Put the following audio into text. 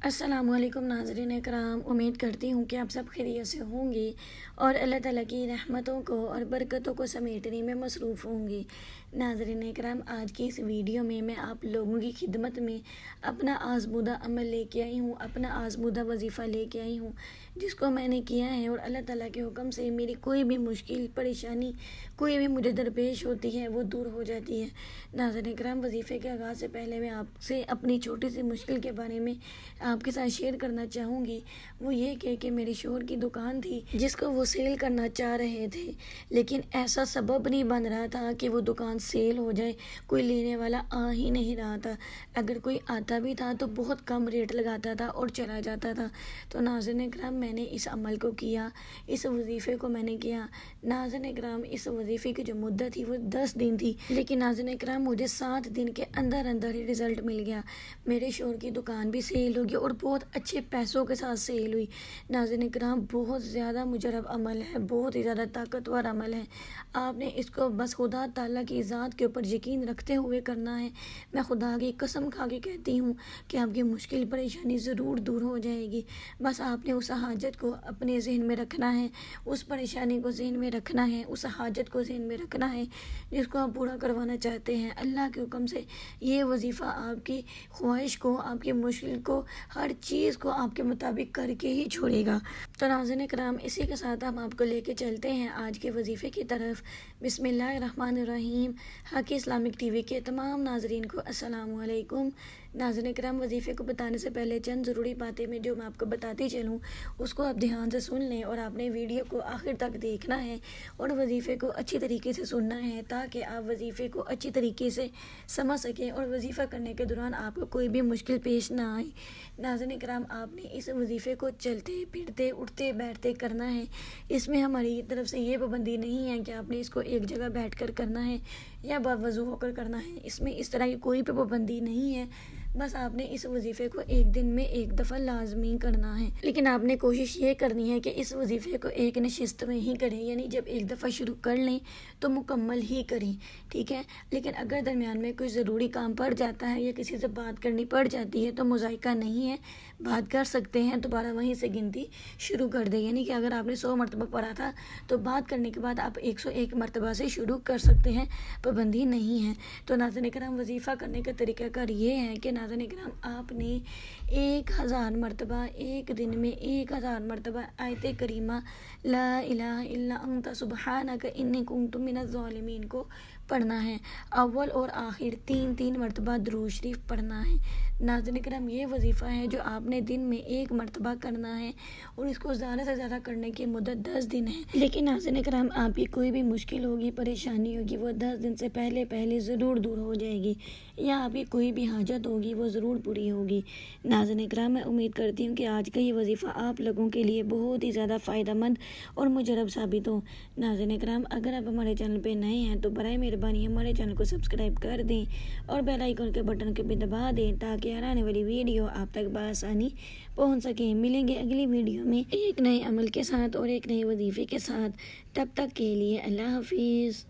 السلام علیکم ناظرین اکرام، امید کرتی ہوں کہ آپ سب خیریت سے ہوں گی اور اللہ تعالیٰ کی رحمتوں کو اور برکتوں کو سمیٹنے میں مصروف ہوں گی۔ ناظرین اکرام، آج کی اس ویڈیو میں آپ لوگوں کی خدمت میں اپنا آزمودہ عمل لے کے آئی ہوں، اپنا آزمودہ وظیفہ لے کے آئی ہوں، جس کو میں نے کیا ہے اور اللہ تعالیٰ کے حکم سے میری کوئی بھی مشکل پریشانی کوئی بھی مجھے درپیش ہوتی ہے وہ دور ہو جاتی ہے۔ ناظرین اکرام، وظیفے کے آغاز سے پہلے میں آپ سے اپنی چھوٹی سی مشکل کے بارے میں آپ کے ساتھ شیئر کرنا چاہوں گی۔ وہ یہ کہ میرے شوہر کی دکان تھی جس کو وہ سیل کرنا چاہ رہے تھے، لیکن ایسا سبب نہیں بن رہا تھا کہ وہ دکان سیل ہو جائے، کوئی لینے والا آ ہی نہیں رہا تھا۔ اگر کوئی آتا بھی تھا تو بہت کم ریٹ لگاتا تھا اور چلا جاتا تھا۔ تو ناظرین اکرام، میں نے اس عمل کو کیا، اس وظیفے کو میں نے کیا۔ ناظرین اکرام، اس وظیفے کی جو مدت تھی وہ 10 دن تھی، لیکن ناظرین اکرام مجھے 7 دن کے اندر ہی رزلٹ مل گیا۔ میرے شوہر کی دکان بھی سیل ہو گئی اور بہت اچھے پیسوں کے ساتھ سیل ہوئی۔ ناظرین اکرام، بہت زیادہ مجرب عمل ہے، بہت ہی زیادہ طاقتور عمل ہے۔ آپ نے اس کو بس خدا تعالیٰ کی ذات کے اوپر یقین رکھتے ہوئے کرنا ہے۔ میں خدا کی قسم کھا کے کہتی ہوں کہ آپ کی مشکل پریشانی ضرور دور ہو جائے گی۔ بس آپ نے اس حاجت کو اپنے ذہن میں رکھنا ہے، اس پریشانی کو ذہن میں رکھنا ہے، اس حاجت کو ذہن میں رکھنا ہے جس کو آپ پورا کروانا چاہتے ہیں۔ اللہ کے حکم سے یہ وظیفہ آپ کی خواہش کو، آپ کی مشکل کو، ہر چیز کو آپ کے مطابق کر کے ہی چھوڑے گا۔ تو ناظرین اکرام، اسی کے ساتھ ہم آپ کو لے کے چلتے ہیں آج کے وظیفے کی طرف۔ بسم اللہ الرحمن الرحیم۔ حق اسلامک ٹی وی کے تمام ناظرین کو السلام علیکم۔ ناظرین اکرام، وظیفے کو بتانے سے پہلے چند ضروری باتیں میں جو میں آپ کو بتاتی چلوں اس کو آپ دھیان سے سن لیں، اور آپ نے ویڈیو کو آخر تک دیکھنا ہے اور وظیفے کو اچھی طریقے سے سننا ہے تاکہ آپ وظیفے کو اچھی طریقے سے سمجھ سکیں اور وظیفہ کرنے کے دوران آپ کو کوئی بھی مشکل پیش نہ آئے۔ ناظرین اکرام، آپ نے اس وظیفے کو چلتے پھرتے اٹھتے بیٹھتے کرنا ہے۔ اس میں ہماری طرف سے یہ پابندی نہیں ہے کہ آپ نے اس کو ایک جگہ بیٹھ کر کرنا ہے یا باوضو ہو کر کرنا ہے۔ اس میں اس طرح کی کوئی بھی پابندی نہیں ہے۔ بس آپ نے اس وظیفے کو ایک دن میں ایک دفعہ لازمی کرنا ہے، لیکن آپ نے کوشش یہ کرنی ہے کہ اس وظیفے کو ایک نشست میں ہی کریں، یعنی جب ایک دفعہ شروع کر لیں تو مکمل ہی کریں، ٹھیک ہے۔ لیکن اگر درمیان میں کوئی ضروری کام پڑ جاتا ہے یا کسی سے بات کرنی پڑ جاتی ہے تو مذائقہ نہیں ہے، بات کر سکتے ہیں، دوبارہ وہیں سے گنتی شروع کر دیں۔ یعنی کہ اگر آپ نے 100 مرتبہ پڑھا تھا تو بات کرنے کے بعد آپ 101 مرتبہ سے شروع کر سکتے ہیں، پابندی نہیں ہے۔ تو ناظرین کرام، وظیفہ کرنے کا طریقہ کار یہ ہے کہ ناظرین کرام، آپ نے 1000 مرتبہ ایک دن میں 1000 مرتبہ آیت کریمہ لا الہ الا انت سبحانک انی کنت من الظالمین کو پڑھنا ہے۔ اول اور آخر 3 مرتبہ درود شریف پڑھنا ہے۔ ناظرین کرام، یہ وظیفہ ہے جو آپ نے دن میں 1 مرتبہ کرنا ہے اور اس کو زیادہ سے زیادہ کرنے کی مدت 10 دن ہے۔ لیکن ناظرین کرام، آپ کی کوئی بھی مشکل ہوگی، پریشانی ہوگی، وہ 10 دن سے پہلے ضرور دور ہو جائے گی، یا آپ کی کوئی بھی حاجت ہوگی وہ ضرور پوری ہوگی۔ ناظرین کرام، میں امید کرتی ہوں کہ آج کا یہ وظیفہ آپ لوگوں کے لیے بہت ہی زیادہ فائدہ مند اور مجرب ثابت ہو۔ ناظرین کرام، اگر آپ ہمارے چینل پہ نئے ہیں تو برائے مہربانی ہمارے چینل کو سبسکرائب کر دیں اور بیل آئیکن کے بٹن کو بھی دبا دیں تاکہ ہر آنے والی ویڈیو آپ تک بآسانی پہنچ سکے۔ ملیں گے اگلی ویڈیو میں ایک نئے عمل کے ساتھ اور ایک نئے وظیفے کے ساتھ۔ تب تک کے لیے اللہ حافظ۔